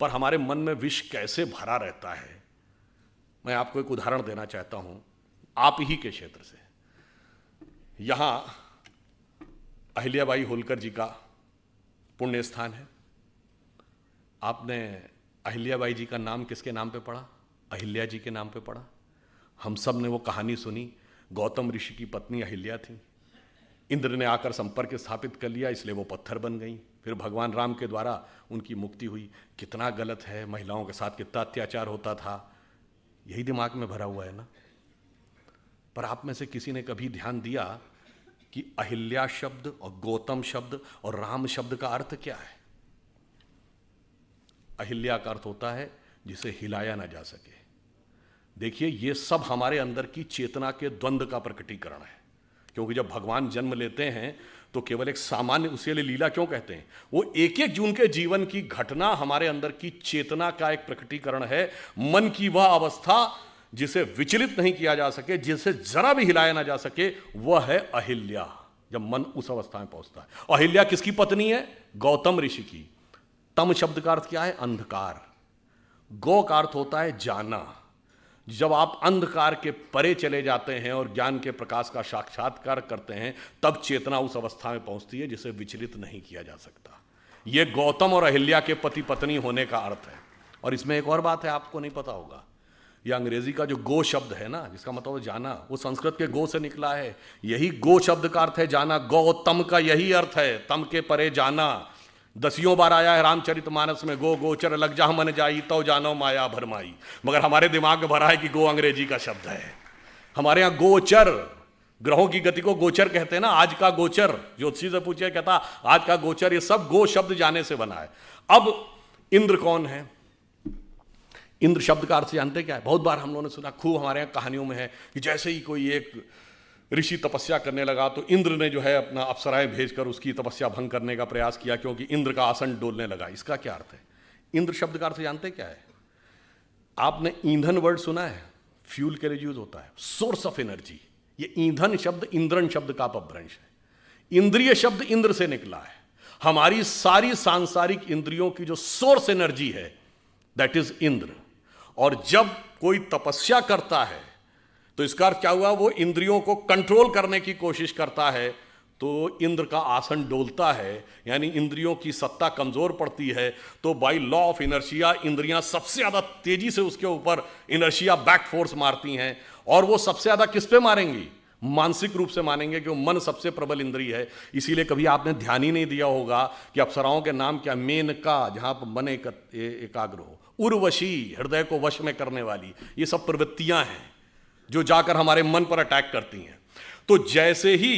पर हमारे मन में विष कैसे भरा रहता है। मैं आपको एक उदाहरण देना चाहता हूं आप ही के क्षेत्र से। यहां अहिल्याबाई होलकर जी का पुण्य स्थान है। आपने अहिल्याबाई जी का नाम किसके नाम पे पढ़ा? अहिल्या जी के नाम पे पढ़ा। हम सब ने वो कहानी सुनी, गौतम ऋषि की पत्नी अहिल्या थी, इंद्र ने आकर संपर्क स्थापित कर लिया, इसलिए वो पत्थर बन गई। फिर भगवान राम के द्वारा उनकी मुक्ति हुई। कितना गलत है, महिलाओं के साथ कितना अत्याचार होता था, यही दिमाग में भरा हुआ है ना। पर आप में से किसी ने कभी ध्यान दिया कि अहिल्या शब्द और गौतम शब्द और राम शब्द का अर्थ क्या है? अहिल्या का अर्थ होता है जिसे हिलाया ना जा सके। देखिए, ये सब हमारे अंदर की चेतना के द्वंद्व का प्रकटीकरण है। क्योंकि जब भगवान जन्म लेते हैं तो केवल एक सामान्य, उसके लिए लीला क्यों कहते हैं, वो एक एक जून के जीवन की घटना हमारे अंदर की चेतना का एक प्रकटीकरण है। मन की वह अवस्था जिसे विचलित नहीं किया जा सके, जिसे जरा भी हिलाया ना जा सके, वह है अहिल्या। जब मन उस अवस्था में पहुंचता है। अहिल्या किसकी पत्नी है? गौतम ऋषि की। तम शब्द का अर्थ क्या है? अंधकार। गौ का अर्थ होता है जाना। जब आप अंधकार के परे चले जाते हैं और ज्ञान के प्रकाश का साक्षात्कार करते हैं, तब चेतना उस अवस्था में पहुंचती है जिसे विचलित नहीं किया जा सकता। यह गौतम और अहिल्या के पति पत्नी होने का अर्थ है। और इसमें एक और बात है, आपको नहीं पता होगा, यह अंग्रेजी का जो गो शब्द है ना, जिसका मतलब जाना, वो संस्कृत के गो से निकला है। यही गो शब्द का अर्थ है जाना। गौतम का यही अर्थ है, तम के परे जाना। 10 बार आया है रामचरितमानस में, गो गोचर लग जा मन जाई तो जानो माया भरमाई। मगर हमारे दिमाग में भरा है कि गो अंग्रेजी का शब्द है। हमारे यहां गोचर, ग्रहों की गति को गोचर कहते हैं ना। आज का गोचर, ज्योतिषी से पूछे, कहता आज का गोचर, ये सब गो शब्द जाने से बना है। अब इंद्र कौन है? इंद्र शब्द का अर्थ जानते क्या है? बहुत बार हम लोगों ने सुना, खूब हमारे यहाँ कहानियों में है कि जैसे ही कोई एक ऋषि तपस्या करने लगा तो इंद्र ने जो है अपना अप्सराएं भेजकर उसकी तपस्या भंग करने का प्रयास किया, क्योंकि इंद्र का आसन डोलने लगा। इसका क्या अर्थ है? इंद्र शब्द का अर्थ जानते क्या है? आपने ईंधन वर्ड सुना है? फ्यूल के लिए यूज होता है, सोर्स ऑफ एनर्जी। ये ईंधन शब्द इंद्रन शब्द का अपभ्रंश है। इंद्रिय शब्द इंद्र से निकला है। हमारी सारी सांसारिक इंद्रियों की जो सोर्स एनर्जी है, दैट इज इंद्र। और जब कोई तपस्या करता है तो इसका अर्थ क्या हुआ? वो इंद्रियों को कंट्रोल करने की कोशिश करता है, तो इंद्र का आसन डोलता है, यानी इंद्रियों की सत्ता कमजोर पड़ती है। तो बाय लॉ ऑफ इनर्शिया इंद्रियां सबसे ज्यादा तेजी से उसके ऊपर इनर्शिया बैक फोर्स मारती हैं। और वो सबसे ज्यादा किस पे मारेंगी? मानसिक रूप से मानेंगे, कि मन सबसे प्रबल इंद्रिय है। इसीलिए कभी आपने ध्यान ही नहीं दिया होगा कि अप्सराओं के नाम क्या? मेनका, जहां पर मन एकाग्र हो, उर्वशी, हृदय को वश में करने वाली। ये सब प्रवृत्तियां हैं जो जाकर हमारे मन पर अटैक करती हैं। तो जैसे ही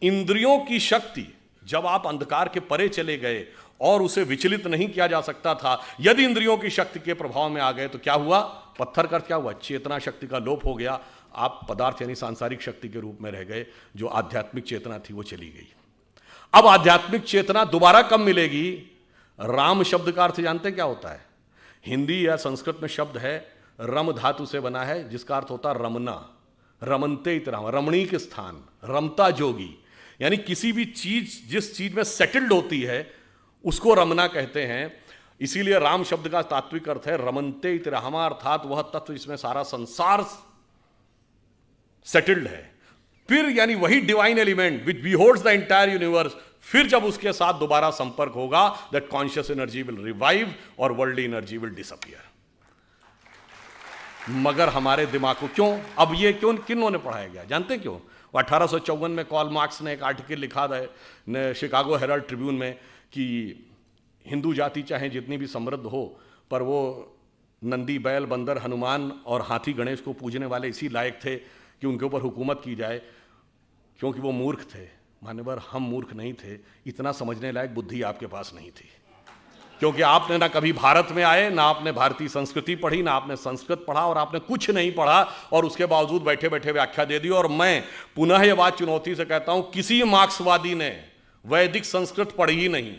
इंद्रियों की शक्ति, जब आप अंधकार के परे चले गए और उसे विचलित नहीं किया जा सकता था, यदि इंद्रियों की शक्ति के प्रभाव में आ गए तो क्या हुआ? पत्थर का क्या हुआ? चेतना शक्ति का लोप हो गया। आप पदार्थ यानी सांसारिक शक्ति के रूप में रह गए। जो आध्यात्मिक चेतना थी वो चली गई। अब आध्यात्मिक चेतना दोबारा कब मिलेगी? राम शब्द का अर्थ जानते क्या होता है? हिंदी या संस्कृत में शब्द है, रम धातु से बना है, जिसका अर्थ होता है रमना। रमनते इतराम, रमणीक स्थान, रमता जोगी। यानी किसी भी चीज, जिस चीज में सेटल्ड होती है उसको रमना कहते हैं। इसीलिए राम शब्द का तात्विक अर्थ है रमनते इतराम, अर्थात वह तत्व जिसमें सारा संसार सेटल्ड है। फिर यानी वही divine element which beholds the entire universe, फिर जब उसके साथ दोबारा संपर्क होगा, that conscious energy will revive और वर्ल्डली एनर्जी विल डिसअपियर। मगर हमारे दिमाग को क्यों, अब ये क्यों, किन्हों ने पढ़ाया गया जानते हैं क्यों? 1854 में कार्ल मार्क्स ने एक आर्टिकल लिखा था शिकागो हेराल्ड ट्रिब्यून में कि हिंदू जाति चाहे जितनी भी समृद्ध हो, पर वो नंदी, बैल, बंदर, हनुमान और हाथी गणेश को पूजने वाले इसी लायक थे कि उनके ऊपर हुकूमत की जाए, क्योंकि वो मूर्ख थे। मान्यवर, हम मूर्ख नहीं थे, इतना समझने लायक बुद्धि आपके पास नहीं थी। क्योंकि आपने ना कभी भारत में आए, ना आपने भारतीय संस्कृति पढ़ी, ना आपने संस्कृत पढ़ा, और आपने कुछ नहीं पढ़ा, और उसके बावजूद बैठे बैठे व्याख्या दे दी। और मैं पुनः यह बात चुनौती से कहता हूं, किसी मार्क्सवादी ने वैदिक संस्कृत पढ़ी ही नहीं।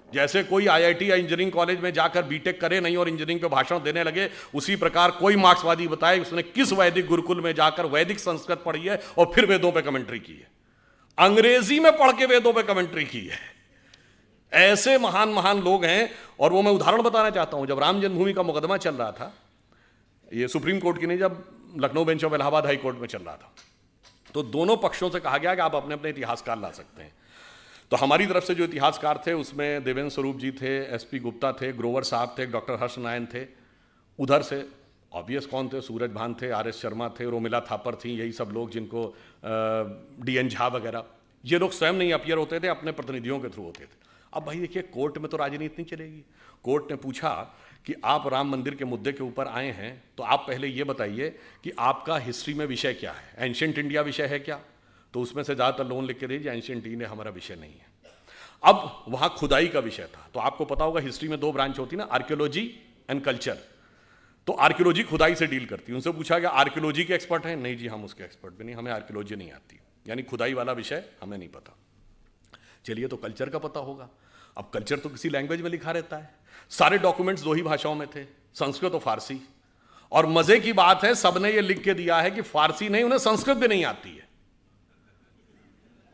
जैसे कोई आईआईटी या इंजीनियरिंग कॉलेज में जाकर बीटेक करे नहीं और इंजीनियरिंग पे भाषण देने लगे, उसी प्रकार कोई मार्क्सवादी बताए उसने किस वैदिक गुरुकुल में जाकर वैदिक संस्कृत पढ़ी है और फिर वेदों पे कमेंट्री की है। अंग्रेजी में पढ़ के वेदों पे कमेंट्री की है। ऐसे महान महान लोग हैं। और वो मैं उदाहरण बताना चाहता हूं, जब राम जन्मभूमि का मुकदमा चल रहा था, ये सुप्रीम कोर्ट की नहीं, जब Lucknow bench of Allahabad high court में चल रहा था, तो दोनों पक्षों से कहा गया कि आप अपने अपने इतिहासकार ला सकते हैं। तो हमारी तरफ से जो इतिहासकार थे उसमें देवेंद्र स्वरूप जी थे, एसपी गुप्ता थे, ग्रोवर साहब थे, डॉक्टर हर्ष नारायण थे। उधर से ऑब्वियस कौन थे, सूरज भान थे, आर.एस. शर्मा थे, रोमिला थापर थी, यही सब लोग जिनको डी.एन. झा वगैरह, ये लोग स्वयं नहीं अपीयर होते थे, अपने प्रतिनिधियों के थ्रू होते थे। अब भाई देखिए, कोर्ट में तो राजनीति नहीं चलेगी। कोर्ट ने पूछा कि आप राम मंदिर के मुद्दे के ऊपर आए हैं, तो आप पहले ये बताइए कि आपका हिस्ट्री में विषय क्या है, एंशिएंट इंडिया विषय है क्या? तो उसमें से ज़्यादातर लोगों ने लिख के दीजिए एंशिएंट इंडिया हमारा विषय नहीं है। अब वहाँ खुदाई का विषय था, तो आपको पता होगा हिस्ट्री में दो ब्रांच होती ना, आर्कियोलॉजी एंड कल्चर। तो आर्कियोलॉजी खुदाई से डील करती है। उनसे पूछा गया आर्कियोलॉजी के एक्सपर्ट हैं? नहीं जी, हम उसके एक्सपर्ट भी नहीं, हमें आर्कियोलॉजी नहीं आती, यानी खुदाई वाला विषय हमें नहीं पता। चलिए, तो कल्चर का पता होगा। अब कल्चर तो किसी लैंग्वेज में लिखा रहता है, सारे डॉक्यूमेंट्स दो ही भाषाओं में थे, संस्कृत और फारसी। और मजे की बात है, सबने ये लिख के दिया है कि फारसी नहीं, उन्हें संस्कृत भी नहीं आती है।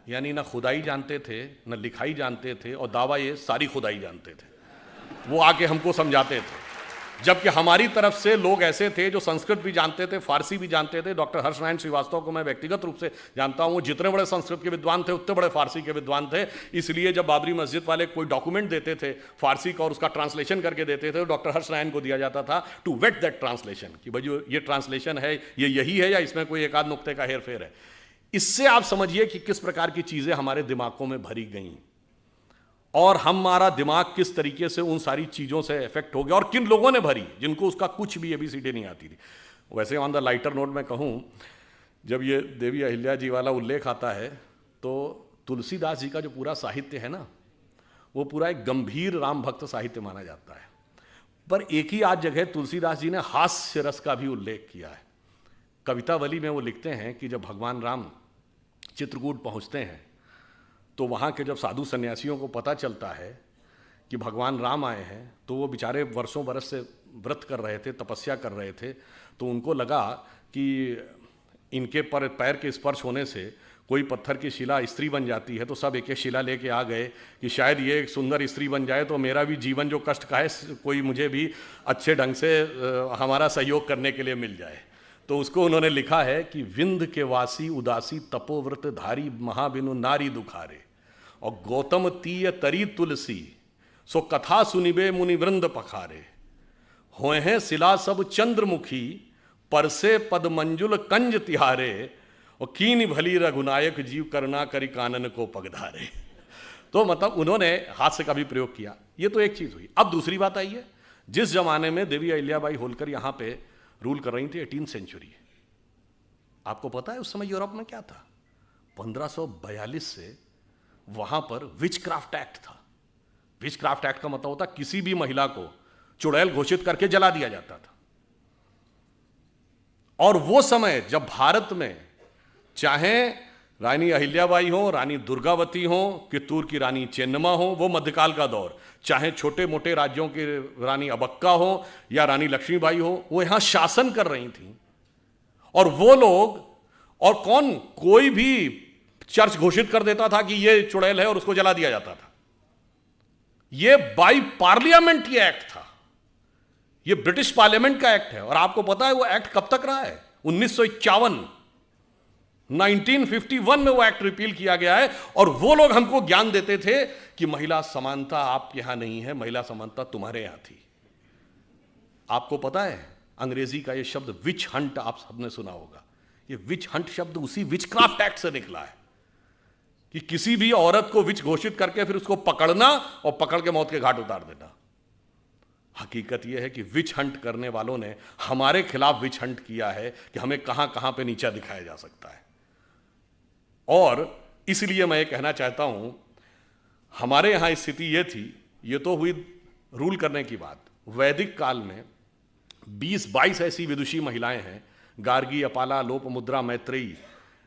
यानी ना खुदाई जानते थे, ना लिखाई जानते थे, और दावा ये सारी खुदाई जानते थे। वो आके हमको समझाते थे, जबकि हमारी तरफ से लोग ऐसे थे जो संस्कृत भी जानते थे, फारसी भी जानते थे। डॉक्टर हर्ष नारायण श्रीवास्तव को मैं व्यक्तिगत रूप से जानता हूँ, जितने बड़े संस्कृत के विद्वान थे उतने बड़े फारसी के विद्वान थे। इसलिए जब बाबरी मस्जिद वाले कोई डॉक्यूमेंट देते थे फारसी का और उसका ट्रांसलेशन करके देते थे, तो डॉक्टर हर्ष नारायण को दिया जाता था टू वेट दैट ट्रांसलेशन, कि भाई जो ये ट्रांसलेशन है ये यही है या इसमें कोई एक आध नुक्ते का हेर फेर है। इससे आप समझिए कि किस प्रकार की चीजें हमारे दिमागों में भरी गई, और हमारा दिमाग किस तरीके से उन सारी चीज़ों से इफेक्ट हो गया, और किन लोगों ने भरी जिनको उसका कुछ भी ABCD नहीं आती थी। वैसे ऑन द लाइटर नोट में कहूँ, जब ये देवी अहिल्या जी वाला उल्लेख आता है, तो तुलसीदास जी का जो पूरा साहित्य है ना, वो पूरा एक गंभीर राम भक्त साहित्य माना जाता है। पर एक ही आज जगह तुलसीदास जी ने हास्य रस का भी उल्लेख किया है। कवितावली में वो लिखते हैं कि जब भगवान राम चित्रकूट पहुँचते हैं, तो वहाँ के जब साधु सन्यासियों को पता चलता है कि भगवान राम आए हैं, तो वो बेचारे वर्षों बरस से व्रत कर रहे थे, तपस्या कर रहे थे, तो उनको लगा कि इनके पैर के स्पर्श होने से कोई पत्थर की शिला स्त्री बन जाती है। तो सब एक एक शिला लेके आ गए कि शायद ये एक सुंदर स्त्री बन जाए तो मेरा भी जीवन जो कष्ट का है कोई मुझे भी अच्छे ढंग से हमारा सहयोग करने के लिए मिल जाए। तो उसको उन्होंने लिखा है कि विंध्य के वासी उदासी तपोव्रत धारी महाबिनु नारी दुखारे, और गौतम तीय तरी तुलसी सो कथा सुनिबे मुनि वृंद पखारे, होए हैं शिला सब चंद्रमुखी परसे पद मंजुल कंज तिहारे, और कीन भली रघुनायक जीव करना करी कानन को पगधारे। तो मतलब उन्होंने हास्य का भी प्रयोग किया। ये तो एक चीज हुई। अब दूसरी बात आई है, जिस जमाने में देवी अहिल्याबाई होलकर यहां पे रूल कर रही थी, 18th सेंचुरी, आपको पता है उस समय यूरोप में क्या था? 1542 से वहां पर विचक्राफ्ट एक्ट था। विचक्राफ्ट एक्ट का मतलब होता किसी भी महिला को चुड़ैल घोषित करके जला दिया जाता था। और वो समय जब भारत में चाहे रानी अहिल्याबाई हो, रानी दुर्गावती हो, कित्तूर की रानी चेन्नम्मा हो, वो मध्यकाल का दौर, चाहे छोटे मोटे राज्यों की रानी अबक्का हो या रानी लक्ष्मीबाई हो, वो यहां शासन कर रही थी। और वो लोग, और कौन, कोई भी चर्च घोषित कर देता था कि ये चुड़ैल है और उसको जला दिया जाता था। ये बाई पार्लियामेंट ये एक्ट था, ये ब्रिटिश पार्लियामेंट का एक्ट है। और आपको पता है वो एक्ट कब तक रहा है? 1951, 1951 में वो एक्ट रिपील किया गया है। और वो लोग हमको ज्ञान देते थे कि महिला समानता आपके यहां नहीं है, महिला समानता तुम्हारे यहां थी। आपको पता है अंग्रेजी का ये शब्द विच हंट आप सबने सुना होगा। ये विच हंट शब्द उसी विचक्राफ्ट एक्ट से निकला है कि किसी भी औरत को विच घोषित करके फिर उसको पकड़ना और पकड़ के मौत के घाट उतार देना। हकीकत यह है कि विच हंट करने वालों ने हमारे खिलाफ विच हंट किया है कि हमें कहां कहां पे नीचा दिखाया जा सकता है। और इसलिए मैं ये कहना चाहता हूं, हमारे यहां स्थिति ये थी, ये तो हुई रूल करने की बात। वैदिक काल में 20-22 ऐसी विदुषी महिलाएं हैं, गार्गी, अपाला, लोपमुद्रा, मैत्रेयी,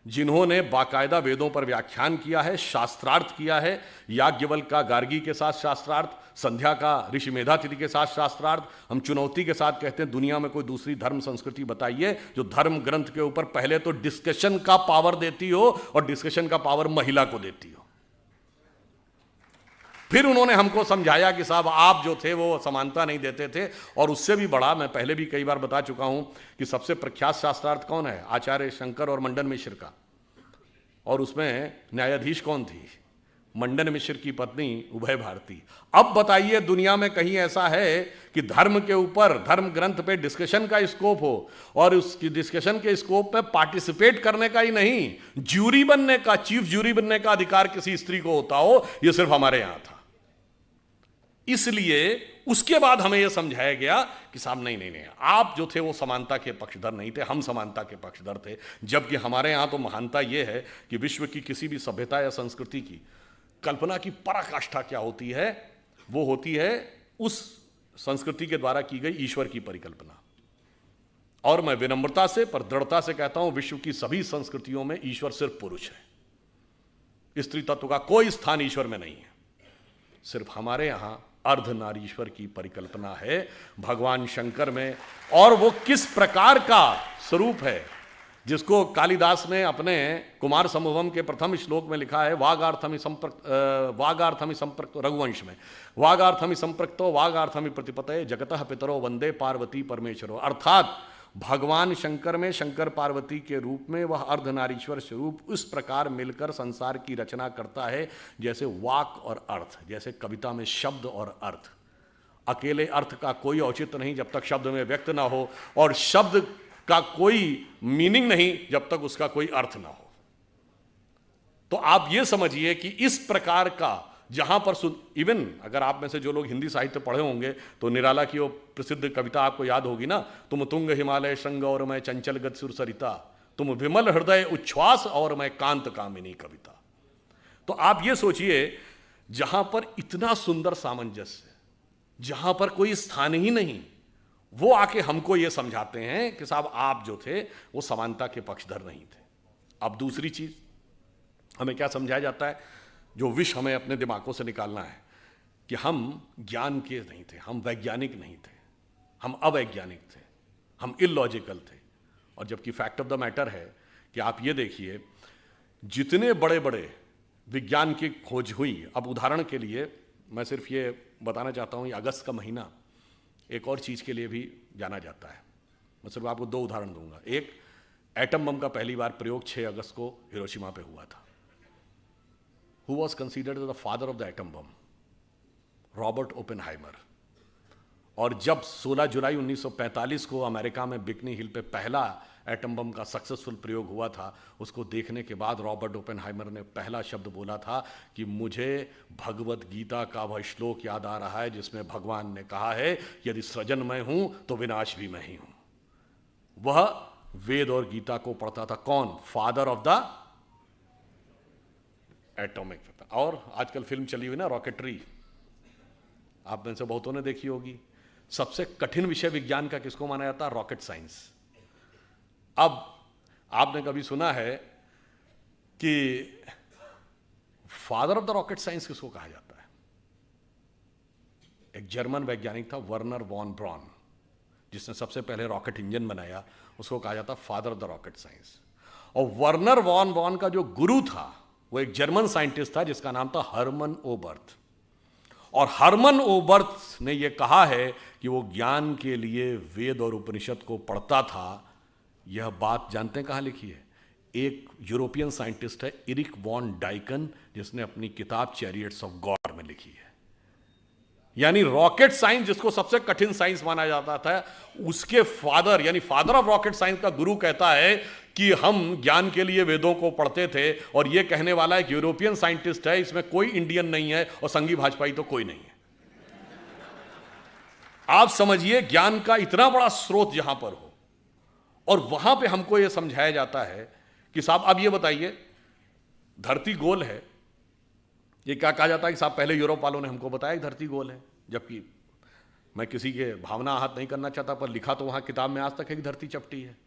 जिन्होंने बाकायदा वेदों पर व्याख्यान किया है, शास्त्रार्थ किया है। याज्ञवल्क्य का गार्गी के साथ शास्त्रार्थ, संध्या का ऋषि मेधातिथि के साथ शास्त्रार्थ। हम चुनौती के साथ कहते हैं दुनिया में कोई दूसरी धर्म संस्कृति बताइए जो धर्म ग्रंथ के ऊपर पहले तो डिस्कशन का पावर देती हो और डिस्कशन का पावर महिला को देती हो। फिर उन्होंने हमको समझाया कि साहब आप जो थे वो समानता नहीं देते थे, और उससे भी बड़ा, मैं पहले भी कई बार बता चुका हूं कि सबसे प्रख्यात शास्त्रार्थ कौन है? आचार्य शंकर और मंडन मिश्र का। और उसमें न्यायाधीश कौन थी? मंडन मिश्र की पत्नी उभय भारती। अब बताइए दुनिया में कहीं ऐसा है कि धर्म के ऊपर, धर्म ग्रंथ पे डिस्कशन का स्कोप हो, और उसकी डिस्कशन के स्कोप में पार्टिसिपेट करने का ही नहीं, ज्यूरी बनने का, चीफ ज्यूरी बनने का अधिकार किसी स्त्री को होता हो? यह सिर्फ हमारे यहां था। इसलिए उसके बाद हमें यह समझाया गया कि साहब नहीं नहीं नहीं, आप जो थे वो समानता के पक्षधर नहीं थे, हम समानता के पक्षधर थे। जबकि हमारे यहां तो महानता यह है कि विश्व की किसी भी सभ्यता या संस्कृति की कल्पना की पराकाष्ठा क्या होती है? वो होती है उस संस्कृति के द्वारा की गई ईश्वर की परिकल्पना। और मैं विनम्रता से पर दृढ़ता से कहता हूं, विश्व की सभी संस्कृतियों में ईश्वर सिर्फ पुरुष है। स्त्री तत्व का कोई स्थान ईश्वर में नहीं है। सिर्फ हमारे यहां अर्धनारीश्वर की परिकल्पना है भगवान शंकर में। और वो किस प्रकार का स्वरूप है, जिसको कालिदास ने अपने कुमार संभवम के प्रथम श्लोक में लिखा है, वागार्थमि संप्रक्त रघुवंश में, वागार्थमि संप्रक्तो वागार्थमि प्रतिपतये जगतः पितरो वंदे पार्वती परमेश्वरो। अर्थात भगवान शंकर में शंकर पार्वती के रूप में वह अर्धनारीश्वर स्वरूप उस प्रकार मिलकर संसार की रचना करता है जैसे वाक और अर्थ, जैसे कविता में शब्द और अर्थ। अकेले अर्थ का कोई औचित्य नहीं जब तक शब्द में व्यक्त ना हो, और शब्द का कोई मीनिंग नहीं जब तक उसका कोई अर्थ ना हो। तो आप ये समझिए कि इस प्रकार का जहां पर इवन अगर आप में से जो लोग हिंदी साहित्य पढ़े होंगे तो निराला की वो प्रसिद्ध कविता आपको याद होगी ना, तुम तुंग हिमालय श्रृंग और मैं चंचल गत सुर सरिता, तुम विमल हृदय उच्छ्वास और मैं कांत कामिनी कविता। तो आप ये सोचिए, जहां पर इतना सुंदर सामंजस्य, जहां पर कोई स्थान ही नहीं, वो आके हमको ये समझाते हैं कि साहब आप जो थे वो समानता के पक्षधर नहीं थे। अब दूसरी चीज हमें क्या समझाया जाता है, जो विष हमें अपने दिमागों से निकालना है, कि हम ज्ञान के नहीं थे, हम वैज्ञानिक नहीं थे, हम अवैज्ञानिक थे, हम इलॉजिकल थे। और जबकि फैक्ट ऑफ द मैटर है कि आप ये देखिए, जितने बड़े बड़े विज्ञान की खोज हुई, अब उदाहरण के लिए मैं सिर्फ ये बताना चाहता हूँ, ये अगस्त का महीना एक और चीज़ के लिए भी जाना जाता है। मैं सिर्फ आपको दो उदाहरण दूंगा। एक, एटम बम का पहली बार प्रयोग 6 अगस्त को हिरोशिमा पे हुआ था। Who was considered the father of the atom bomb? Robert Oppenheimer. और जब 16 जुलाई 1945 को अमेरिका में बिकनी हिल पे पहला एटम बम का सक्सेसफुल प्रयोग हुआ था, उसको देखने के बाद रॉबर्ट ओपेनहाइमर ने पहला शब्द बोला था कि मुझे भगवत गीता का वह श्लोक याद आ रहा है जिसमें भगवान ने कहा है, यदि सृजन मैं हूं तो विनाश भी मैं ही हूं। वह वेद और गीता को पढ़ता था। कौन? Father of the atomic. और आजकल फिल्म चली हुई ना रॉकेटरी, आप में से बहुतों ने देखी होगी। सबसे कठिन विषय विज्ञान का किसको माना जाता है? Rocket science. अब आपने कभी सुना है कि father of the rocket science किसको कहा जाता है? एक जर्मन वैज्ञानिक था, वर्नर वॉन ब्रॉन, जिसने सबसे पहले रॉकेट इंजन बनाया, उसको कहा जाता father of the rocket science. और वर्नर वॉन ब्रॉन का जो गुरु था वो एक जर्मन साइंटिस्ट था जिसका नाम था हर्मन ओबर्थ। और हर्मन ओबर्थ ने यह कहा है कि वो ज्ञान के लिए वेद और उपनिषद को पढ़ता था। यह बात जानते हैं कहां लिखी है? एक यूरोपियन साइंटिस्ट है, इरिक वॉन डाइकन, जिसने अपनी किताब चैरियट्स ऑफ गॉड में लिखी है। यानी रॉकेट साइंस, जिसको सबसे कठिन साइंस माना जाता था, उसके फादर यानी फादर ऑफ रॉकेट साइंस का गुरु कहता है कि हम ज्ञान के लिए वेदों को पढ़ते थे। और यह कहने वाला एक यूरोपियन साइंटिस्ट है, इसमें कोई इंडियन नहीं है और संघी भाजपाई तो कोई नहीं है। आप समझिए, ज्ञान का इतना बड़ा स्रोत जहां पर हो, और वहां पे हमको यह समझाया जाता है कि साहब अब ये बताइए, धरती गोल है। ये क्या कहा जाता है कि साहब पहले यूरोप वालों ने हमको बताया कि धरती गोल है, जबकि मैं किसी के भावना आहत नहीं करना चाहता, पर लिखा तो वहां किताब में आज तक है कि धरती चपटी है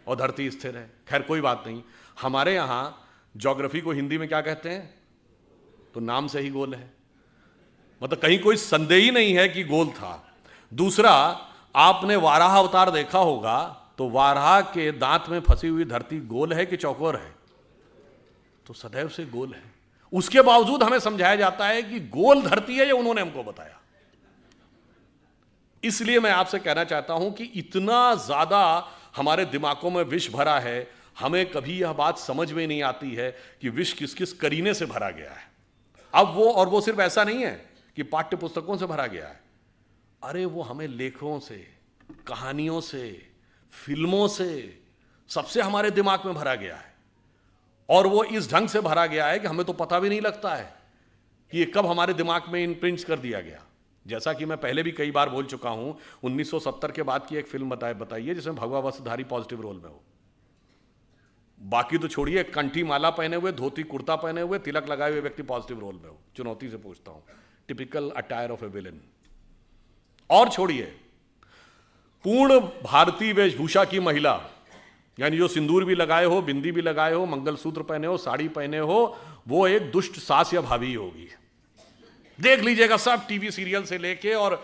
और धरती स्थिर है। खैर कोई बात नहीं। हमारे यहां ज्योग्राफी को हिंदी में क्या कहते हैं? तो नाम से ही गोल है, मतलब कहीं कोई संदेह ही नहीं है कि गोल था। दूसरा, आपने वाराह अवतार देखा होगा, तो वाराह के दांत में फंसी हुई धरती गोल है कि चौकोर है? तो सदैव से गोल है। उसके बावजूद हमें समझाया जाता है कि गोल धरती है, ये उन्होंने हमको बताया। इसलिए मैं आपसे कहना चाहता हूं कि इतना ज्यादा हमारे दिमागों में विष भरा है, हमें कभी यह बात समझ में नहीं आती है कि विष किस किस करीने से भरा गया है। अब वो सिर्फ ऐसा नहीं है कि पाठ्य पुस्तकों से भरा गया है, अरे वो हमें लेखों से, कहानियों से, फिल्मों से, सबसे हमारे दिमाग में भरा गया है। और वो इस ढंग से भरा गया है कि हमें तो पता भी नहीं लगता है कि ये कब हमारे दिमाग में इम्प्रिंट कर दिया गया। जैसा कि मैं पहले भी कई बार बोल चुका हूं, 1970 के बाद की एक फिल्म बताइए जिसमें भगवा वस्त्रधारी पॉजिटिव रोल में हो। बाकी तो छोड़िए, कंठी माला पहने हुए, धोती कुर्ता पहने हुए, तिलक लगाए हुए व्यक्ति पॉजिटिव रोल में हो। चुनौती से पूछता हूं, typical attire of a villain. और छोड़िए, पूर्ण भारतीय वेशभूषा की महिला, यानी जो सिंदूर भी लगाए हो, बिंदी भी लगाए हो, मंगलसूत्र पहने हो, साड़ी पहने हो, वो एक दुष्ट सास या भाभी होगी। देख लीजिएगा, सब टीवी सीरियल से लेके और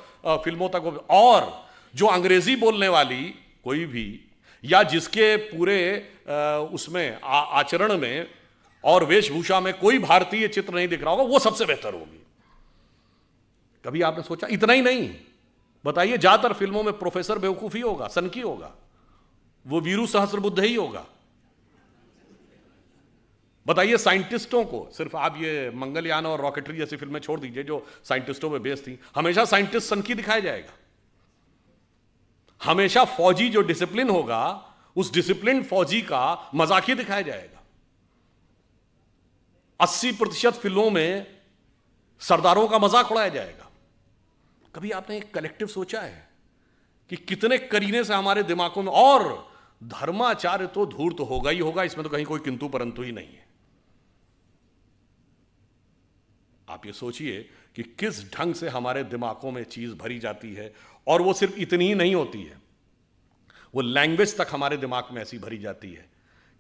फिल्मों तक। और जो अंग्रेजी बोलने वाली कोई भी, या जिसके पूरे उसमें आचरण में और वेशभूषा में कोई भारतीय चित्र नहीं दिख रहा होगा, वो सबसे बेहतर होगी। कभी आपने सोचा? इतना ही नहीं, बताइए, ज्यादातर फिल्मों में प्रोफेसर बेवकूफी होगा, सनकी होगा, वो वीरू सहस्त्रबुद्धे ही होगा। बताइए, साइंटिस्टों को, सिर्फ आप ये मंगलयान और रॉकेटरी जैसी फिल्में छोड़ दीजिए जो साइंटिस्टों पे बेस्ड थी, हमेशा साइंटिस्ट सनकी दिखाया जाएगा। हमेशा फौजी जो डिसिप्लिन होगा, उस डिसिप्लिन फौजी का मजाकी दिखाया जाएगा। 80% फिल्मों में सरदारों का मजाक उड़ाया जाएगा। कभी आपने एक कलेक्टिव सोचा है कि कितने करीने से हमारे दिमागों में, और धर्माचार्य तो धूर्त होगा ही होगा, इसमें तो कहीं कोई किंतु परंतु ही नहीं है। आप ये सोचिए कि किस ढंग से हमारे दिमागों में चीज भरी जाती है। और वो सिर्फ इतनी ही नहीं होती है, वो लैंग्वेज तक हमारे दिमाग में ऐसी भरी जाती है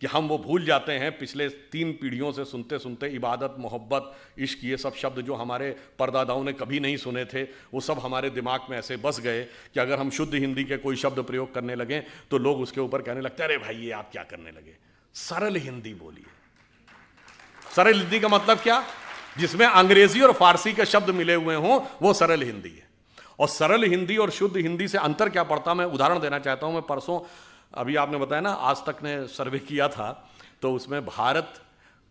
कि हम वो भूल जाते हैं पिछले 3 पीढ़ियों से सुनते सुनते इबादत, मोहब्बत, इश्क, ये सब शब्द जो हमारे परदादाओं ने कभी नहीं सुने थे, वो सब हमारे दिमाग में ऐसे बस गए कि अगर हम शुद्ध हिंदी के कोई शब्द प्रयोग करने लगे तो लोग उसके ऊपर कहने लगते हैं, अरे भाई ये आप क्या करने लगे, सरल हिंदी बोलिए। सरल हिंदी का मतलब क्या? जिसमें अंग्रेजी और फारसी के शब्द मिले हुए हों, वो सरल हिंदी है। और सरल हिंदी और शुद्ध हिंदी से अंतर क्या पड़ता, मैं उदाहरण देना चाहता हूं। मैं परसों, अभी आपने बताया ना, आज तक ने सर्वे किया था, तो उसमें भारत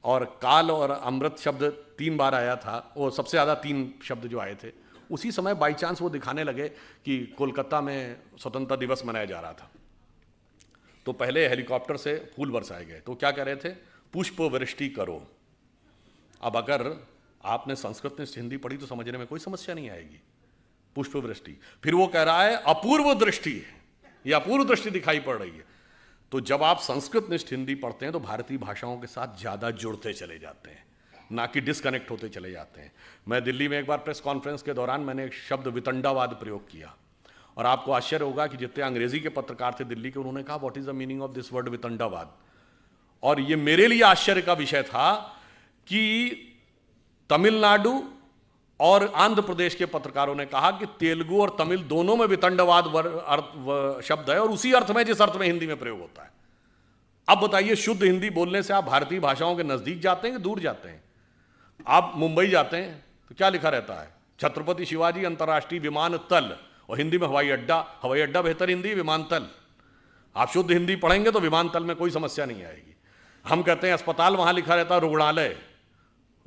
और काल और अमृत शब्द 3 बार आया था। वो सबसे ज़्यादा 3 शब्द जो आए थे, उसी समय बाई चांस वो दिखाने लगे कि कोलकाता में स्वतंत्रता दिवस मनाया जा रहा था। तो पहले हेलीकॉप्टर से फूल बरसाए गए, तो क्या कह रहे थे, पुष्प वृष्टि करो। अब अगर आपने संस्कृत में हिंदी पढ़ी तो समझने में कोई समस्या नहीं आएगी, पुष्प वृष्टि। फिर वो कह रहा है अपूर्व दृष्टि, या अपूर्व दृष्टि दिखाई पड़ रही है। तो जब आप संस्कृत निष्ठ हिंदी पढ़ते हैं तो भारतीय भाषाओं के साथ ज्यादा जुड़ते चले जाते हैं, ना कि डिस्कनेक्ट होते चले जाते हैं। मैं दिल्ली में एक बार प्रेस कॉन्फ्रेंस के दौरान मैंने एक शब्द वितंडावाद प्रयोग किया, और आपको आश्चर्य होगा कि जितने अंग्रेजी के पत्रकार थे दिल्ली के, उन्होंने कहा what is the meaning of this word वितंडावाद। और ये मेरे लिए आश्चर्य का विषय था कि तमिलनाडु और आंध्र प्रदेश के पत्रकारों ने कहा कि तेलुगु और तमिल दोनों में वितंडवाद शब्द है, और उसी अर्थ में जिस अर्थ में हिंदी में प्रयोग होता है। अब बताइए, शुद्ध हिंदी बोलने से आप भारतीय भाषाओं के नजदीक जाते हैं कि दूर जाते हैं? आप मुंबई जाते हैं तो क्या लिखा रहता है, छत्रपति शिवाजी अंतर्राष्ट्रीय विमानतल, और हिंदी में हवाई अड्डा। हवाई अड्डा बेहतर हिंदी, विमानतल। आप शुद्ध हिंदी पढ़ेंगे तो विमानतल में कोई समस्या नहीं आएगी। हम कहते हैं अस्पताल, वहां लिखा रहता है रुग्णालय।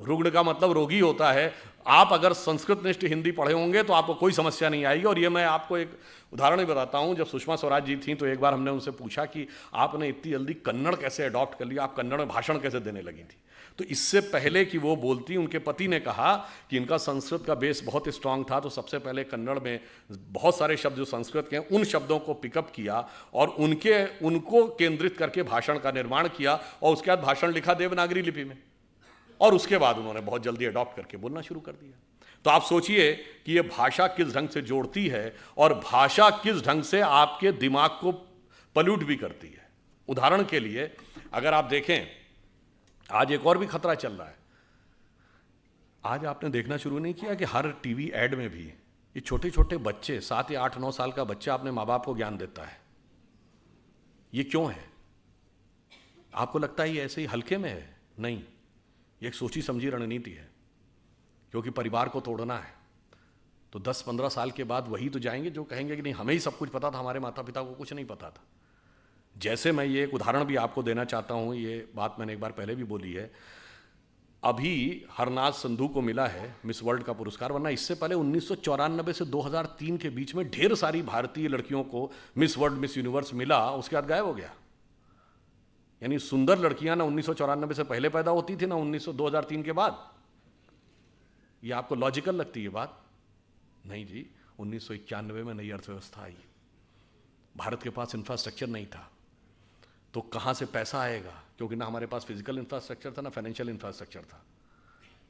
रुग्ण का मतलब रोगी होता है। आप अगर संस्कृत निष्ठ हिंदी पढ़े होंगे तो आपको कोई समस्या नहीं आएगी। और ये मैं आपको एक उदाहरण ही बताता हूँ। जब सुषमा स्वराज जी थी तो एक बार हमने उनसे पूछा कि आपने इतनी जल्दी कन्नड़ कैसे अडॉप्ट कर लिया, आप कन्नड़ में भाषण कैसे देने लगी थी? तो इससे पहले कि वो बोलती, उनके पति ने कहा कि इनका संस्कृत का बेस बहुत स्ट्रांग था, तो सबसे पहले कन्नड़ में बहुत सारे शब्द जो संस्कृत के हैं उन शब्दों को पिकअप किया और उनको केंद्रित करके भाषण का निर्माण किया, और उसके बाद भाषण लिखा देवनागरी लिपि में, और उसके बाद उन्होंने बहुत जल्दी अडॉप्ट करके बोलना शुरू कर दिया। तो आप सोचिए कि ये भाषा किस ढंग से जोड़ती है, और भाषा किस ढंग से आपके दिमाग को पल्यूट भी करती है। उदाहरण के लिए अगर आप देखें, आज एक और भी खतरा चल रहा है। आज आपने देखना शुरू नहीं किया कि हर टीवी एड में भी ये छोटे छोटे बच्चे, 7 या 8-9 साल का बच्चा अपने माँ बाप को ज्ञान देता है। ये क्यों है? आपको लगता है ये ऐसे ही हल्के में है? नहीं, ये एक सोची समझी रणनीति है, क्योंकि परिवार को तोड़ना है। तो 10-15 साल के बाद वही तो जाएंगे जो कहेंगे कि नहीं हमें ही सब कुछ पता था, हमारे माता पिता को कुछ नहीं पता था। जैसे मैं ये एक उदाहरण भी आपको देना चाहता हूँ, ये बात मैंने एक बार पहले भी बोली है। अभी हरनाज संधू को मिला है मिस वर्ल्ड का पुरस्कार, वरना इससे पहले 1994 से 2003 के बीच में ढेर सारी भारतीय लड़कियों को मिस वर्ल्ड, मिस यूनिवर्स मिला, उसके बाद गायब हो गया। यानी सुंदर लड़कियां ना 1994 से पहले पैदा होती थी, ना 2003 के बाद। ये आपको लॉजिकल लगती है बात? नहीं जी, 1991 में नई अर्थव्यवस्था आई, भारत के पास इंफ्रास्ट्रक्चर नहीं था, तो कहां से पैसा आएगा? क्योंकि ना हमारे पास फिजिकल इंफ्रास्ट्रक्चर था, ना फाइनेंशियल इंफ्रास्ट्रक्चर था।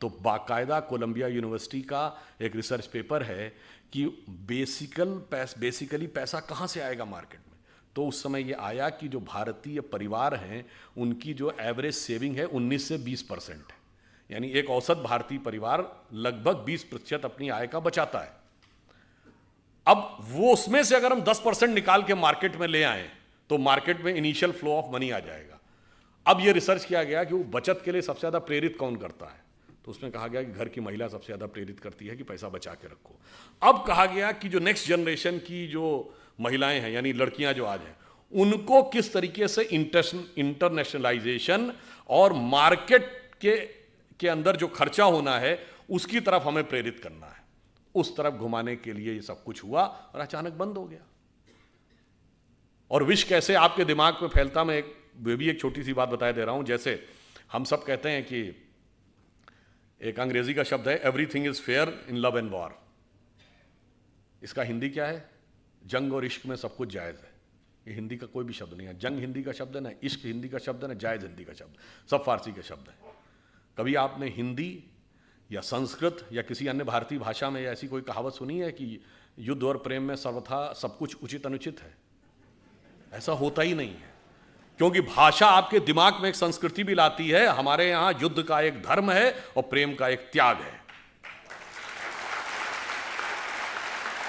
तो बाकायदा कोलंबिया यूनिवर्सिटी का एक रिसर्च पेपर है कि बेसिकली पैसा कहां से आएगा मार्केट में। तो उस समय ये आया कि जो भारतीय परिवार हैं उनकी जो एवरेज सेविंग है 19 से 20% है। यानी एक औसत भारतीय परिवार लगभग 20% अपनी आय का बचाता है। अब वो उसमें से अगर हम 10% निकाल के मार्केट में ले आए तो मार्केट में इनिशियल फ्लो ऑफ मनी आ जाएगा। अब ये रिसर्च किया गया कि वो बचत के लिए सबसे ज्यादा प्रेरित कौन करता है, तो उसमें कहा गया कि घर की महिला सबसे ज्यादा प्रेरित करती है कि पैसा बचा के रखो। अब कहा गया कि जो नेक्स्ट जनरेशन की जो महिलाएं हैं, यानी लड़कियां जो आज हैं, उनको किस तरीके से इंटरनेशनलाइजेशन और मार्केट के अंदर जो खर्चा होना है उसकी तरफ हमें प्रेरित करना है। उस तरफ घुमाने के लिए ये सब कुछ हुआ और अचानक बंद हो गया। और विष कैसे आपके दिमाग में फैलता, मैं एक छोटी सी बात बताए दे रहा हूं। जैसे हम सब कहते हैं कि एक अंग्रेजी का शब्द है everything is fair in love and war. इसका हिंदी क्या है? जंग और इश्क में सब कुछ जायज है। ये हिंदी का कोई भी शब्द नहीं है। जंग हिंदी का शब्द है ना, इश्क हिंदी का शब्द है ना, जायज हिंदी का शब्द, सब फारसी के शब्द है। कभी आपने हिंदी या संस्कृत या किसी अन्य भारतीय भाषा में ऐसी कोई कहावत सुनी है कि युद्ध और प्रेम में सर्वथा सब कुछ उचित अनुचित है? ऐसा होता ही नहीं है, क्योंकि भाषा आपके दिमाग में एक संस्कृति भी लाती है। हमारे यहां युद्ध का एक धर्म है और प्रेम का एक त्याग है।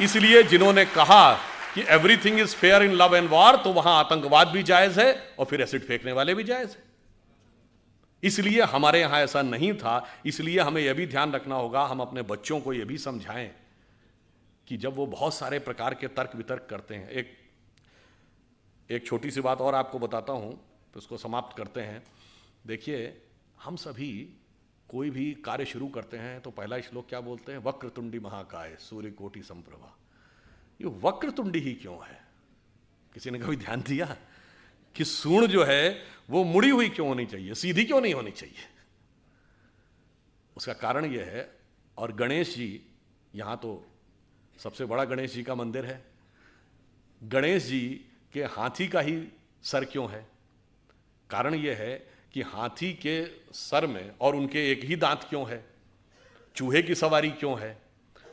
इसलिए जिन्होंने कहा कि everything is fair in love and war, तो वहां आतंकवाद भी जायज है और फिर एसिड फेंकने वाले भी जायज है। इसलिए हमारे यहां ऐसा नहीं था। इसलिए हमें यह भी ध्यान रखना होगा, हम अपने बच्चों को यह भी समझाएं कि जब वो बहुत सारे प्रकार के तर्क वितर्क करते हैं। एक छोटी सी बात और आपको बताता हूं, तो उसको समाप्त करते हैं। देखिए, हम सभी कोई भी कार्य शुरू करते हैं तो पहला श्लोक क्या बोलते हैं? वक्रतुंडी महाकाय सूर्यकोटि समप्रभा। ये वक्रतुंडी ही क्यों है? किसी ने कभी ध्यान दिया कि सूंड जो है वो मुड़ी हुई क्यों होनी चाहिए, सीधी क्यों नहीं होनी चाहिए? उसका कारण यह है, और गणेश जी, यहां तो सबसे बड़ा गणेश जी का मंदिर है, गणेश जी के हाथी का ही सर क्यों है? कारण यह है कि हाथी के सर में और उनके एक ही दांत क्यों है? चूहे की सवारी क्यों है?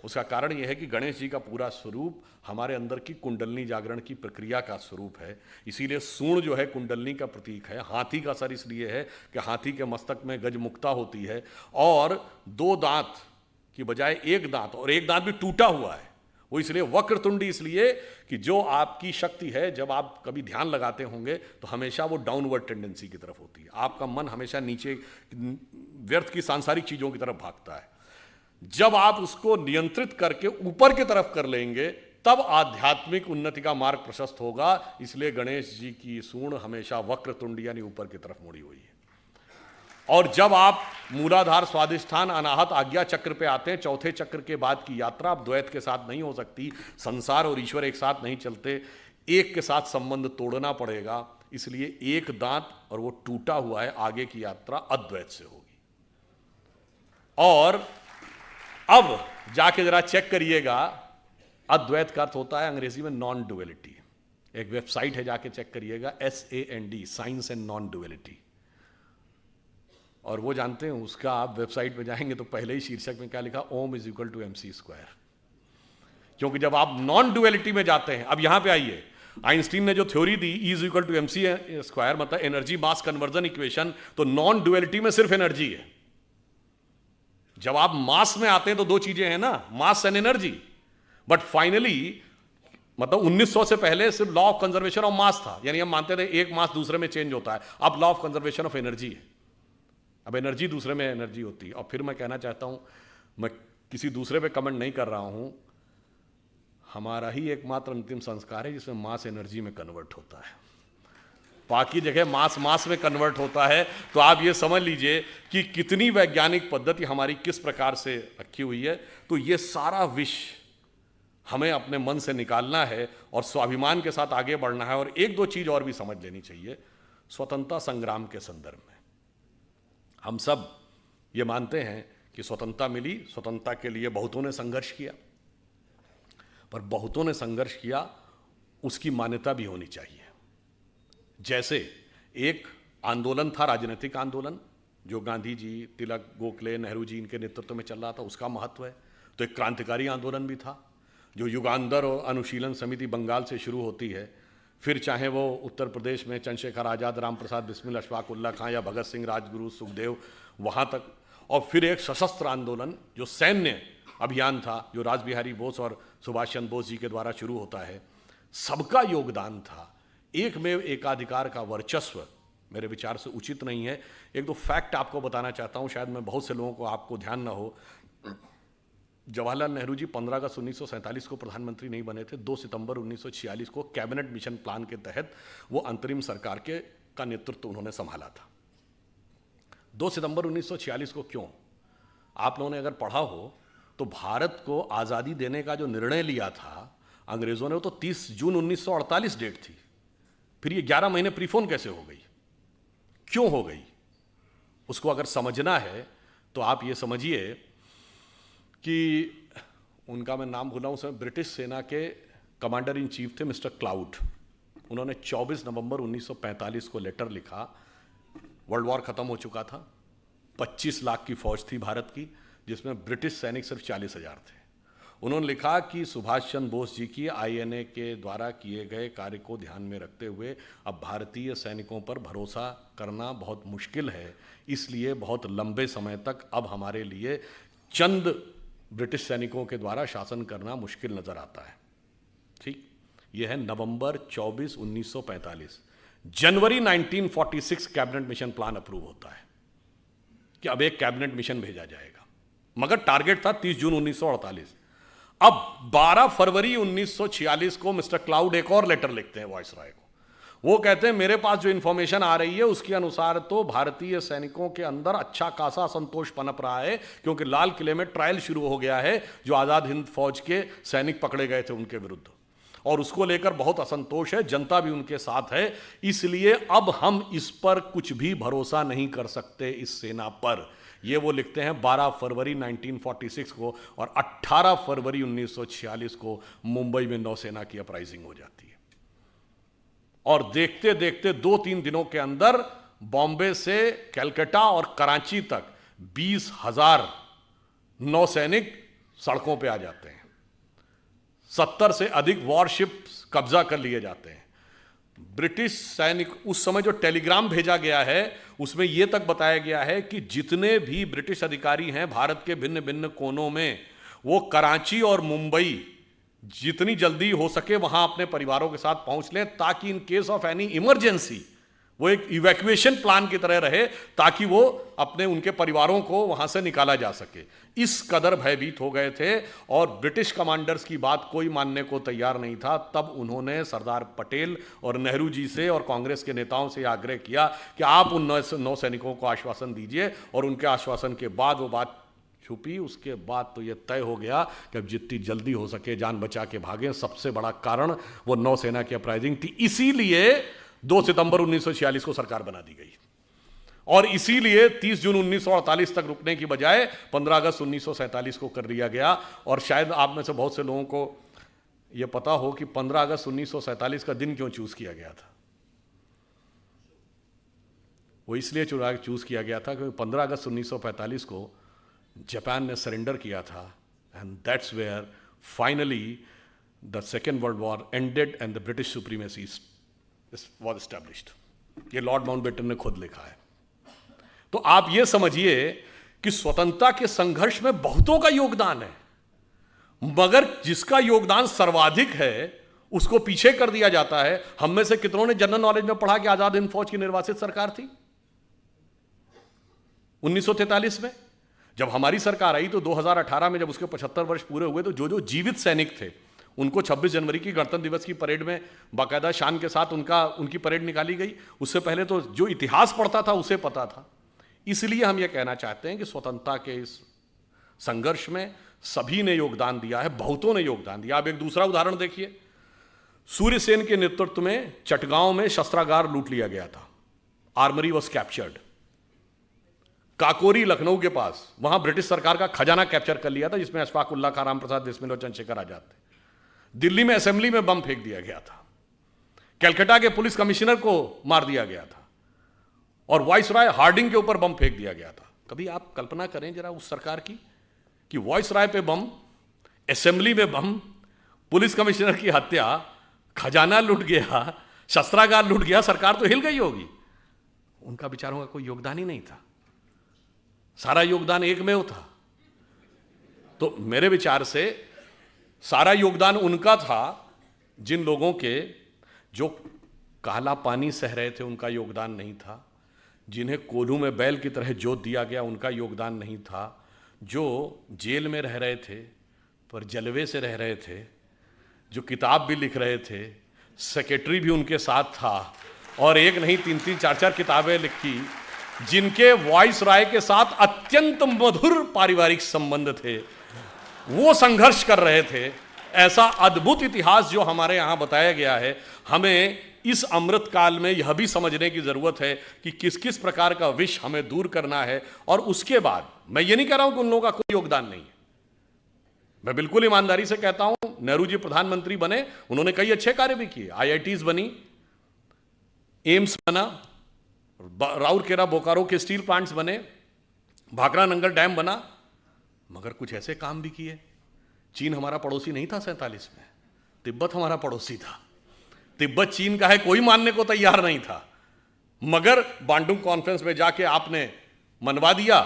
उसका कारण यह है कि गणेश जी का पूरा स्वरूप हमारे अंदर की कुंडलनी जागरण की प्रक्रिया का स्वरूप है। इसीलिए सूंड जो है कुंडलनी का प्रतीक है। हाथी का सर इसलिए है कि हाथी के मस्तक में गजमुक्ता होती है, और 2 दांत की बजाय 1 दांत, और 1 दांत भी टूटा हुआ है। वो इसलिए वक्रतुंडी इसलिए कि जो आपकी शक्ति है, जब आप कभी ध्यान लगाते होंगे तो हमेशा वो डाउनवर्ड टेंडेंसी की तरफ होती है। आपका मन हमेशा नीचे व्यर्थ की सांसारिक चीजों की तरफ भागता है। जब आप उसको नियंत्रित करके ऊपर की तरफ कर लेंगे तब आध्यात्मिक उन्नति का मार्ग प्रशस्त होगा। इसलिए गणेश जी की सूंड हमेशा वक्रतुंडी यानी ऊपर की तरफ मुड़ी हुई है। और जब आप मूलाधार, स्वादिष्ठान, अनाहत, आज्ञा चक्र पे आते हैं, चौथे चक्र के बाद की यात्रा अब द्वैत के साथ नहीं हो सकती। संसार और ईश्वर एक साथ नहीं चलते, एक के साथ संबंध तोड़ना पड़ेगा। इसलिए 1 दांत और वो टूटा हुआ है, आगे की यात्रा अद्वैत से होगी। और अब जाके जरा चेक करिएगा, अद्वैत का अर्थ होता है अंग्रेजी में नॉन डुअलिटी। एक वेबसाइट है, जाके चेक करिएगा, SAND, science and non duality. और वो जानते हैं, उसका आप वेबसाइट पे जाएंगे तो पहले ही शीर्षक में क्या लिखा? ओम इज इक्वल टू MC²। क्योंकि जब आप नॉन डुअलिटी में जाते हैं, अब यहां पे आइए, आइंस्टीन ने जो थ्योरी दी E is equal to MC², मतलब एनर्जी मास कन्वर्जन इक्वेशन, तो नॉन डुअलिटी में सिर्फ एनर्जी है। जब आप मास में आते हैं तो 2 चीजें हैं ना, mass and energy. But finally, मतलब 1900 से पहले सिर्फ law of conservation of mass था, यानी हम मानते थे एक मास दूसरे में चेंज होता है। अब law of conservation of energy है। अब एनर्जी दूसरे में एनर्जी होती है। और फिर मैं कहना चाहता हूं, मैं किसी दूसरे पे कमेंट नहीं कर रहा हूं, हमारा ही एकमात्र अंतिम संस्कार है जिसमें मास एनर्जी में कन्वर्ट होता है, बाकी जगह मास में कन्वर्ट होता है। तो आप ये समझ लीजिए कि कितनी वैज्ञानिक पद्धति हमारी किस प्रकार से रखी हुई है। तो ये सारा विष हमें अपने मन से निकालना है और स्वाभिमान के साथ आगे बढ़ना है। और एक दो चीज और भी समझ लेनी चाहिए। स्वतंत्रता संग्राम के संदर्भ में हम सब ये मानते हैं कि स्वतंत्रता मिली, स्वतंत्रता के लिए बहुतों ने संघर्ष किया, पर बहुतों ने संघर्ष किया उसकी मान्यता भी होनी चाहिए। जैसे एक आंदोलन था, राजनीतिक आंदोलन, जो गांधी जी, तिलक, गोखले, नेहरू जी इनके नेतृत्व में चल रहा था, उसका महत्व है। तो एक क्रांतिकारी आंदोलन भी था जो युगांधर और अनुशीलन समिति बंगाल से शुरू होती है, फिर चाहे वो उत्तर प्रदेश में चंद्रशेखर आज़ाद, राम प्रसाद बिस्मिल, अशफाक उल्ला खां या भगत सिंह, राजगुरु, सुखदेव, वहाँ तक। और फिर एक सशस्त्र आंदोलन जो सैन्य अभियान था, जो रासबिहारी बोस और सुभाष चंद्र बोस जी के द्वारा शुरू होता है। सबका योगदान था। एक में एकाधिकार का वर्चस्व मेरे विचार से उचित नहीं है। एक दो फैक्ट आपको बताना चाहता हूं, शायद मैं बहुत से लोगों को आपको ध्यान ना हो। जवाहरलाल नेहरू जी 15 अगस्त 1947 को प्रधानमंत्री नहीं बने थे। 2 सितंबर 1946 को कैबिनेट मिशन प्लान के तहत वो अंतरिम सरकार का नेतृत्व उन्होंने संभाला था। 2 सितंबर 1946 को क्यों? आप लोगों ने अगर पढ़ा हो तो भारत को आज़ादी देने का जो निर्णय लिया था अंग्रेज़ों ने, वो तो 30 जून 1948 डेट थी। फिर ये 11 महीने प्रीफोन कैसे हो गई, क्यों हो गई? उसको अगर समझना है तो आप ये समझिए कि उनका मैं नाम भूला हूं, उसमें ब्रिटिश सेना के कमांडर इन चीफ थे मिस्टर क्लाउड। उन्होंने 24 नवंबर 1945 को लेटर लिखा। वर्ल्ड वॉर खत्म हो चुका था, 25 लाख की फौज थी भारत की, जिसमें ब्रिटिश सैनिक सिर्फ 40,000 थे। उन्होंने लिखा कि सुभाष चंद्र बोस जी की आईएनए के द्वारा किए गए कार्य को ध्यान में रखते हुए अब भारतीय सैनिकों पर भरोसा करना बहुत मुश्किल है, इसलिए बहुत लंबे समय तक अब हमारे लिए चंद ब्रिटिश सैनिकों के द्वारा शासन करना मुश्किल नजर आता है। ठीक, यह है नवंबर 24, 1945। जनवरी 1946 कैबिनेट मिशन प्लान अप्रूव होता है कि अब एक कैबिनेट मिशन भेजा जाएगा, मगर टारगेट था 30 जून 1948। अब 12 फरवरी 1946 को मिस्टर क्लाउड एक और लेटर लिखते हैं वायसराय को। वो कहते हैं मेरे पास जो इंफॉर्मेशन आ रही है उसके अनुसार तो भारतीय सैनिकों के अंदर अच्छा खासा असंतोष पनप रहा है, क्योंकि लाल किले में ट्रायल शुरू हो गया है जो आजाद हिंद फौज के सैनिक पकड़े गए थे उनके विरुद्ध, और उसको लेकर बहुत असंतोष है, जनता भी उनके साथ है। इसलिए अब हम इस पर कुछ भी भरोसा नहीं कर सकते, इस सेना पर। ये वो लिखते हैं 12 फरवरी 1946 को, और 18 फरवरी 1946 को मुंबई में नौसेना की अपराइजिंग हो जाती है। और देखते देखते 2-3 दिनों के अंदर बॉम्बे से कलकत्ता और कराची तक 20,000 नौसैनिक सड़कों पे आ जाते हैं। 70 से अधिक वॉरशिप्स कब्जा कर लिए जाते हैं। ब्रिटिश सैनिक, उस समय जो टेलीग्राम भेजा गया है उसमें यह तक बताया गया है कि जितने भी ब्रिटिश अधिकारी हैं भारत के भिन्न भिन्न कोनों में, वो कराची और मुंबई जितनी जल्दी हो सके वहां अपने परिवारों के साथ पहुंच लें, ताकि in case of any emergency वो एक इवैक्यूएशन प्लान की तरह रहे, ताकि वो अपने उनके परिवारों को वहां से निकाला जा सके। इस कदर भयभीत हो गए थे और ब्रिटिश कमांडर्स की बात कोई मानने को तैयार नहीं था। तब उन्होंने सरदार पटेल और नेहरू जी से और कांग्रेस के नेताओं से आग्रह किया कि आप उन नौ सैनिकों को आश्वासन दीजिए, और उनके आश्वासन के बाद वो बात छुपी। उसके बाद तो ये तय हो गया कि अब जितनी जल्दी हो सके जान बचा के भागें। सबसे बड़ा कारण वो नौसेना की अपराइजिंग थी, इसीलिए 2 सितंबर 1946 को सरकार बना दी गई, और इसीलिए 30 जून 1948 तक रुकने की बजाय 15 अगस्त 1947 को कर दिया गया। और शायद आप में से बहुत से लोगों को यह पता हो कि 15 अगस्त 1947 का दिन क्यों चूज किया गया था। वो इसलिए चूज किया गया था क्योंकि 15 अगस्त 1945 को जापान ने सरेंडर किया था, and that's where finally the second world war ended and the British supremacy was established। ये लॉर्ड माउंटबेटन ने खुद लिखा है। तो आप ये समझिए कि स्वतंत्रता के संघर्ष में बहुतों का योगदान है, मगर जिसका योगदान सर्वाधिक है उसको पीछे कर दिया जाता है। हम में से कितनों ने जनरल नॉलेज में पढ़ा कि आजाद हिंद फौज की निर्वासित सरकार थी? 1943 में जब हमारी सरकार आई तो 2018 में जब उसके 75 वर्ष पूरे हुए तो जो जीवित सैनिक थे उनको 26 जनवरी की गणतंत्र दिवस की परेड में बाकायदा शान के साथ उनकी परेड निकाली गई। उससे पहले तो जो इतिहास पढ़ता था उसे पता था। इसलिए हम ये कहना चाहते हैं कि स्वतंत्रता के इस संघर्ष में सभी ने योगदान दिया है, बहुतों ने योगदान दिया। अब एक दूसरा उदाहरण देखिए, सूर्यसेन के नेतृत्व में चटगांव में शस्त्रागार लूट लिया गया था, armoury was captured. Kakori Lucknow के पास, वहां ब्रिटिश सरकार का खजाना कैप्चर कर लिया था जिसमें अशफाक उल्लाह खां, राम प्रसाद बिस्मिल और चंद्रशेखर आजाद थे। दिल्ली में असेंबली में बम फेंक दिया गया था, कलकत्ता के पुलिस कमिश्नर को मार दिया गया था और वाइसराय हार्डिंग के ऊपर बम फेंक दिया गया था। कभी आप कल्पना करें जरा उस सरकार की कि वाइसराय पे बम, असेंबली में बम, पुलिस कमिश्नर की हत्या, खजाना लूट गया, शस्त्रागार लूट गया, सरकार तो हिल गई होगी। उनका बेचारों का कोई योगदान ही नहीं था, सारा योगदान एकमेव था। तो मेरे विचार से सारा योगदान उनका था, जिन लोगों के जो काला पानी सह रहे थे उनका योगदान नहीं था, जिन्हें कोल्हू में बैल की तरह जोत दिया गया उनका योगदान नहीं था, जो जेल में रह रहे थे पर जलवे से रह रहे थे, जो किताब भी लिख रहे थे, सेक्रेटरी भी उनके साथ था और एक नहीं 3-3 4-4 किताबें लिखी, जिनके वाइसराय के साथ अत्यंत मधुर पारिवारिक संबंध थे, वो संघर्ष कर रहे थे। ऐसा अद्भुत इतिहास जो हमारे यहां बताया गया है, हमें इस अमृत काल में यह भी समझने की जरूरत है कि किस किस प्रकार का विष हमें दूर करना है। और उसके बाद मैं ये नहीं कह रहा हूं कि उन लोगों का कोई योगदान नहीं है, मैं बिल्कुल ईमानदारी से कहता हूं, नेहरू जी प्रधानमंत्री बने, उन्होंने कई अच्छे कार्य भी किए, IITs बनी, एम्स बना, राउरकेला बोकारो के स्टील प्लांट्स बने, भाखड़ा नंगल डैम बना, मगर कुछ ऐसे काम भी किए। चीन हमारा पड़ोसी नहीं था 47 में, तिब्बत हमारा पड़ोसी था, तिब्बत चीन का है कोई मानने को तैयार नहीं था, मगर बांडुंग कॉन्फ्रेंस में जाके आपने मनवा दिया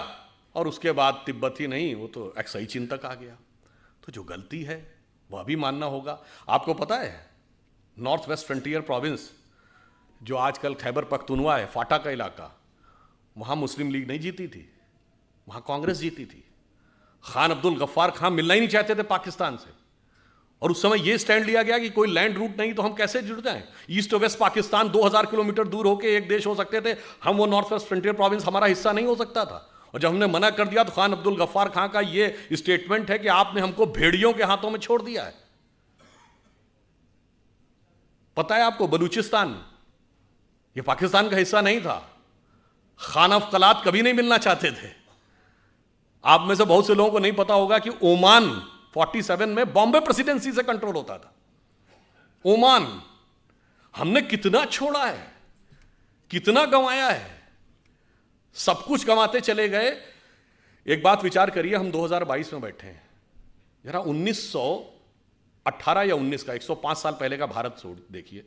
और उसके बाद तिब्बत ही नहीं, वो तो एक्साई चीन तक आ गया। तो जो गलती है वह भी मानना होगा। आपको पता है नॉर्थ वेस्ट फ्रंटियर प्रोविंस जो आजकल खैबर पख्तूनवा है, फाटा का इलाका, वहां मुस्लिम लीग नहीं जीती थी, वहां कांग्रेस जीती थी। खान अब्दुल गफ्फार खान मिलना ही नहीं चाहते थे पाकिस्तान से, और उस समय यह स्टैंड लिया गया कि कोई लैंड रूट नहीं तो हम कैसे जुड़ जाएं, ईस्ट और वेस्ट पाकिस्तान 2000 किलोमीटर दूर होकर एक देश हो सकते थे, हम वो नॉर्थ वेस्ट फ्रंटियर प्रोविंस हमारा हिस्सा नहीं हो सकता था। और जब हमने मना कर दिया तो खान अब्दुल गफ्फार खान का यह स्टेटमेंट है कि आपने हमको भेड़ियों के हाथों में छोड़ दिया है। पता है आपको, बलूचिस्तान ये पाकिस्तान का हिस्सा नहीं था, खान ऑफ कलात कभी नहीं मिलना चाहते थे। आप में से बहुत से लोगों को नहीं पता होगा कि ओमान 47 में बॉम्बे प्रेसिडेंसी से कंट्रोल होता था। ओमान हमने कितना छोड़ा है, कितना गंवाया है, सब कुछ गंवाते चले गए। एक बात विचार करिए, हम 2022 में बैठे हैं, जरा 1918 या 19 का 105 साल पहले का भारत छोड़ देखिए,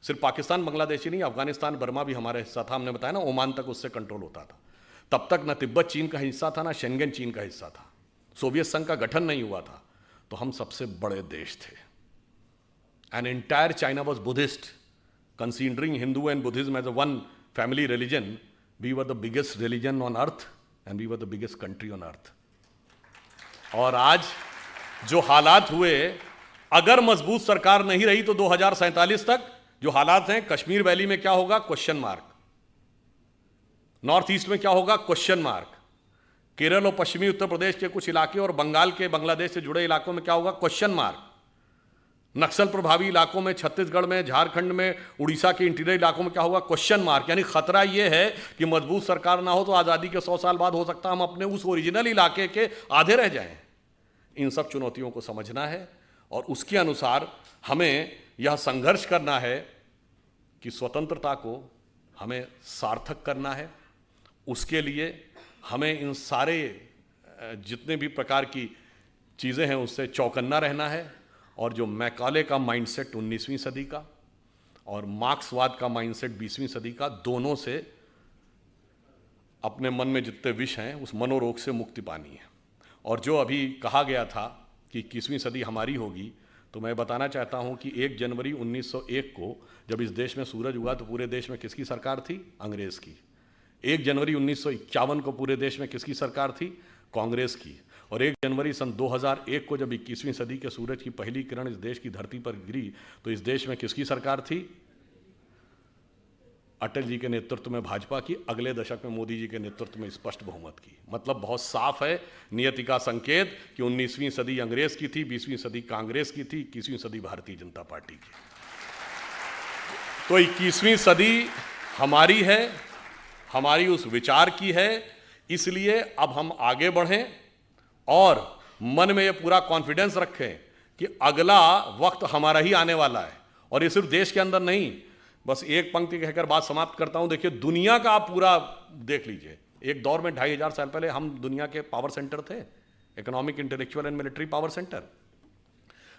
सिर्फ पाकिस्तान बांग्लादेश ही नहीं, अफगानिस्तान बर्मा भी हमारा हिस्सा था। हमने बताया ना, ओमान तक उससे कंट्रोल होता था। तब तक ना तिब्बत चीन का हिस्सा था, ना शेंगेन चीन का हिस्सा था, सोवियत संघ का गठन नहीं हुआ था, तो हम सबसे बड़े देश थे। And entire China was Buddhist, considering Hindu and Buddhism as a one family religion, we were the biggest religion on earth and we were the biggest country on earth. और आज जो हालात हुए, अगर मजबूत सरकार नहीं रही तो 2047 तक जो हालात हैं, कश्मीर वैली में क्या होगा, क्वेश्चन मार्क, नॉर्थ ईस्ट में क्या होगा, क्वेश्चन मार्क, केरल और पश्चिमी उत्तर प्रदेश के कुछ इलाके और बंगाल के बांग्लादेश से जुड़े इलाकों में क्या होगा, क्वेश्चन मार्क, नक्सल प्रभावी इलाकों में, छत्तीसगढ़ में, झारखंड में, उड़ीसा के इंटीरियर इलाकों में क्या होगा, क्वेश्चन मार्क। यानी खतरा यह है कि मजबूत सरकार ना हो तो आज़ादी के 100 साल बाद हो सकता है हम अपने उस ओरिजिनल इलाके के आधे रह जाएं। इन सब चुनौतियों को समझना है और उसके अनुसार हमें यह संघर्ष करना है कि स्वतंत्रता को हमें सार्थक करना है। उसके लिए हमें इन सारे जितने भी प्रकार की चीज़ें हैं उससे चौकन्ना रहना है। और जो मैकाले का माइंडसेट 19वीं सदी का और मार्क्सवाद का माइंडसेट 20वीं सदी का, दोनों से अपने मन में जितने विष हैं उस मनोरोग से मुक्ति पानी है। और जो अभी कहा गया था कि 21वीं सदी हमारी होगी, तो मैं बताना चाहता हूं कि 1 जनवरी 1901 को जब इस देश में सूरज हुआ तो पूरे देश में किसकी सरकार थी, अंग्रेज़ की। 1 जनवरी 1951 को पूरे देश में किसकी सरकार थी? कांग्रेस की। और 1 जनवरी सन 2001 को जब 21वीं सदी के सूरज की पहली किरण इस देश की धरती पर गिरी तो इस देश में किसकी सरकार थी? अटल जी के नेतृत्व में भाजपा की। अगले दशक में मोदी जी के नेतृत्व में स्पष्ट बहुमत की। मतलब बहुत साफ है नियति का संकेत कि 19वीं सदी अंग्रेज की थी, 20वीं सदी कांग्रेस की थी, 21वीं सदी भारतीय जनता पार्टी की। तो 21वीं सदी हमारी है, हमारी उस विचार की है। इसलिए अब हम आगे बढ़ें और मन में ये पूरा कॉन्फिडेंस रखें कि अगला वक्त हमारा ही आने वाला है। और ये सिर्फ देश के अंदर नहीं, बस एक पंक्ति कहकर बात समाप्त करता हूं। देखिए, दुनिया का आप पूरा देख लीजिए। एक दौर में 2500 साल पहले हम दुनिया के पावर सेंटर थे, economic, intellectual and military power centre.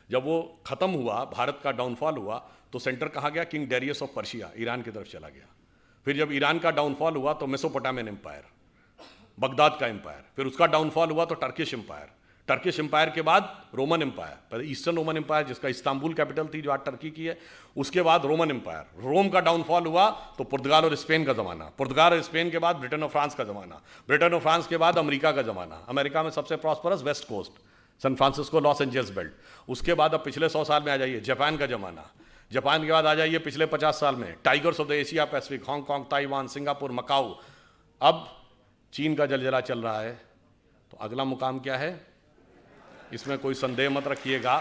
जब वो खत्म हुआ, भारत का डाउनफॉल हुआ, तो सेंटर कहाँ गया? King Darius of Persia, Iran की तरफ चला गया। फिर जब ईरान का डाउनफॉल हुआ तो मेसोपोटामियन एम्पायर, बगदाद का एम्पायर। फिर उसका डाउनफॉल हुआ तो टर्किश एम्पायर। टर्किश एम्पायर के बाद रोमन एम्पायर, पहले ईस्टर्न रोमन एम्पायर जिसका इस्तांबुल कैपिटल थी जो आज टर्की की है, उसके बाद रोमन एम्पायर। रोम का डाउनफॉल हुआ तो पुर्तगाल और स्पेन का ज़माना। पुर्तगाल और स्पेन के बाद ब्रिटेन और फ्रांस का ज़माना। ब्रिटेन और फ्रांस के बाद अमेरिका का ज़माना। अमेरिका में सबसे prosperous west coast, San Francisco, Los Angeles belt. उसके बाद अब पिछले 100 साल में आ जाइए, जापान का ज़माना। जापान के बाद आ जाइए पिछले 50 साल में tigers of the Asia Pacific, Hong Kong, Taiwan, Singapore, Macau. अब चीन का जलजला चल रहा है। तो अगला मुकाम क्या है? इसमें कोई संदेह मत रखिएगा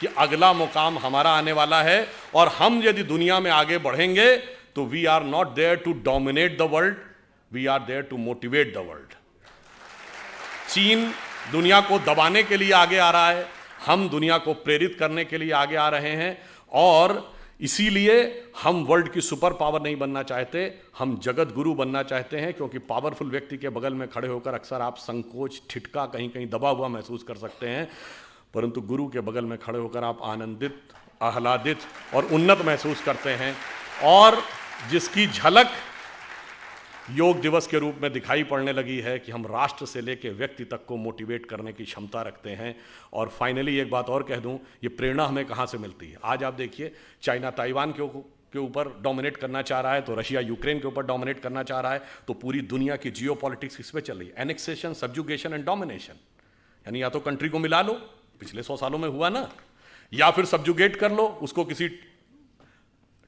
कि अगला मुकाम हमारा आने वाला है। और हम यदि दुनिया में आगे बढ़ेंगे तो we are not there to dominate the world, we are there to motivate the world. चीन दुनिया को दबाने के लिए आगे आ रहा है, हम दुनिया को प्रेरित करने के लिए आगे आ रहे हैं। और इसीलिए हम वर्ल्ड की सुपर पावर नहीं बनना चाहते, हम जगत गुरु बनना चाहते हैं। क्योंकि पावरफुल व्यक्ति के बगल में खड़े होकर अक्सर आप संकोच, ठिठका, कहीं कहीं दबा हुआ महसूस कर सकते हैं, परंतु गुरु के बगल में खड़े होकर आप आनंदित, आह्लादित और उन्नत महसूस करते हैं। और जिसकी झलक योग दिवस के रूप में दिखाई पड़ने लगी है कि हम राष्ट्र से लेकर व्यक्ति तक को मोटिवेट करने की क्षमता रखते हैं। और फाइनली एक बात और कह दूं, ये प्रेरणा हमें कहाँ से मिलती है? आज आप देखिए, चाइना ताइवान के ऊपर डोमिनेट करना चाह रहा है, तो रशिया यूक्रेन के ऊपर डोमिनेट करना चाह रहा है। तो पूरी दुनिया की जियोपॉलिटिक्स इस पे चल रही है, एनेक्सेशन, सब्जुगेशन एंड डोमिनेशन। यानी या तो कंट्री को मिला लो, पिछले 100 सालों में हुआ ना, या फिर सब्जुगेट कर लो, उसको किसी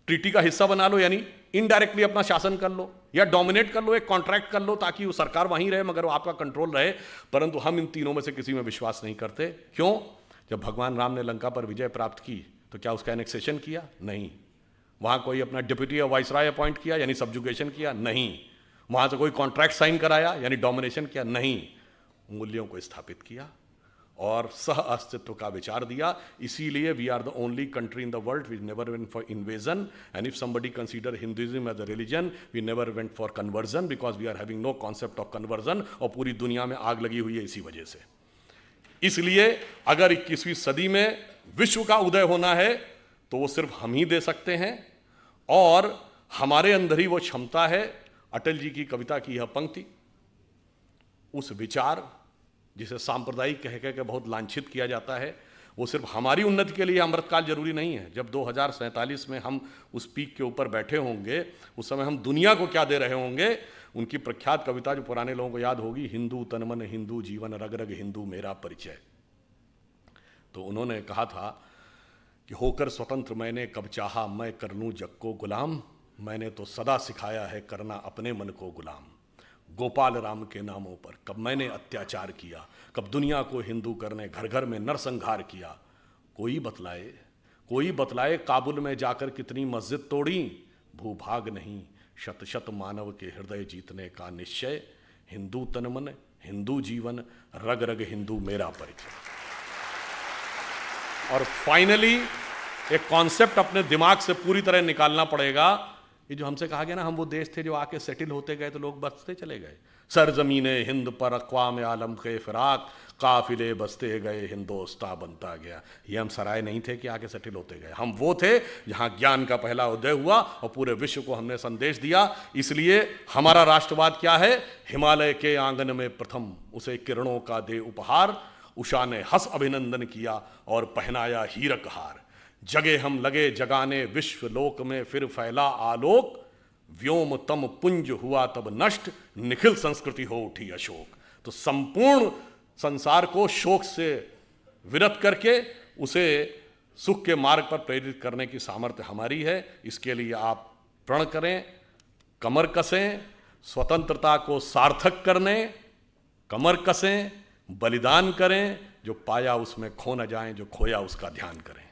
ट्रीटी का हिस्सा बना लो, यानी इनडायरेक्टली अपना शासन कर लो, या डोमिनेट कर लो, एक कॉन्ट्रैक्ट कर लो ताकि वो सरकार वहीं रहे मगर वो आपका कंट्रोल रहे। परंतु हम इन तीनों में से किसी में विश्वास नहीं करते। क्यों? जब भगवान राम ने लंका पर विजय प्राप्त की तो क्या उसका एनेक्सेशन किया? नहीं। वहां कोई अपना डिप्टी या वाइसराय अपॉइंट किया, यानी सब्जुगेशन किया? नहीं। वहां से कोई कॉन्ट्रैक्ट साइन कराया, यानी डोमिनेशन किया? नहीं। मूल्यों को स्थापित किया और सह अस्तित्व का विचार दिया। इसीलिए we are the only country in the world we never went for invasion, and if somebody consider Hinduism as a religion, we never went for conversion, because we are having no concept of conversion. और पूरी दुनिया में आग लगी हुई है इसी वजह से। इसलिए अगर 21वीं सदी में विश्व का उदय होना है तो वो सिर्फ हम ही दे सकते हैं, और हमारे अंदर ही वो क्षमता है। अटल जी की कविता की यह पंक्ति, उस विचार जिसे सांप्रदायिक कह के बहुत लांछित किया जाता है, वो सिर्फ हमारी उन्नति के लिए अमृतकाल जरूरी नहीं है। जब 2047 में हम उस पीक के ऊपर बैठे होंगे, उस समय हम दुनिया को क्या दे रहे होंगे। उनकी प्रख्यात कविता जो पुराने लोगों को याद होगी, हिंदू तन मन हिंदू जीवन, रग रग हिंदू मेरा परिचय। तो उन्होंने कहा था कि होकर स्वतंत्र मैंने कब चाहा, मैं कर लूं जग को गुलाम, मैंने तो सदा सिखाया है करना अपने मन को गुलाम। गोपाल राम के नामों पर कब मैंने अत्याचार किया, कब दुनिया को हिंदू करने घर घर में नरसंहार किया। कोई बतलाए काबुल में जाकर कितनी मस्जिद तोड़ी, भूभाग नहीं शत शत मानव के हृदय जीतने का निश्चय। हिंदू तन मन हिंदू जीवन, रग रग हिंदू मेरा परिचय। और फाइनली एक कॉन्सेप्ट अपने दिमाग से पूरी तरह निकालना पड़ेगा। ये जो हमसे कहा गया ना, हम वो देश थे जो आके सेटल होते गए तो लोग बसते चले गए। सरजमीने हिंद पर अक़वाम आलम के फिराक, काफिले बसते गए हिंदोस्तां बनता गया। ये हम सराय नहीं थे कि आके सेटल होते गए, हम वो थे जहाँ ज्ञान का पहला उदय हुआ और पूरे विश्व को हमने संदेश दिया। इसलिए हमारा राष्ट्रवाद क्या है? हिमालय के आंगन में प्रथम उसे किरणों का दे उपहार, उषा ने हंस अभिनंदन किया और पहनाया हीरक हार। जगे हम लगे जगाने विश्व लोक में फिर फैला आलोक, व्योम तम पुंज हुआ तब नष्ट, निखिल संस्कृति हो उठी अशोक। तो संपूर्ण संसार को शोक से विरत करके उसे सुख के मार्ग पर प्रेरित करने की सामर्थ्य हमारी है। इसके लिए आप प्रण करें, कमर कसें, स्वतंत्रता को सार्थक करने कमर कसें, बलिदान करें, जो पाया उसमें खो न जाएं, जो खोया उसका ध्यान करें।